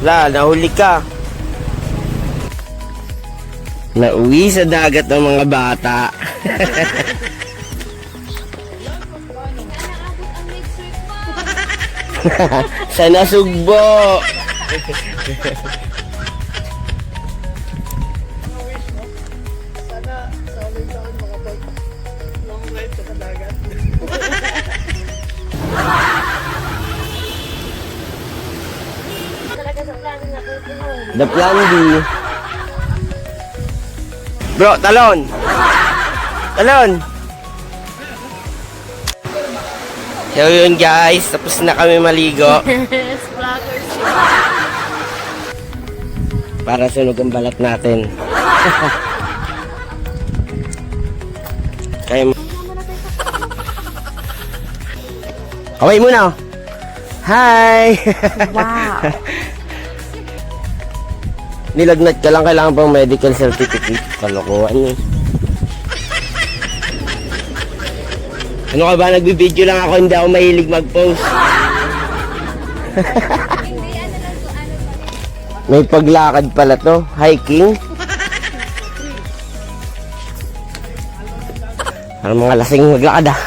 Nahuli ka. Nauwi sa dagat ng mga bata. Sa Nasugbo. The Plan B. Bro, talon. Talon. So yun guys, tapos na kami maligo. Para sunog ang balat natin. Kaya kaway muna. Hi. Wow. Nilagnat ka lang, kailangan pang medical certificate. Kalokohan eh. Ano ka ba? Nagbibideo lang ako, hindi ako mahilig mag-post. May paglakad pala to. Hiking. Parang mga lasing maglakad ah.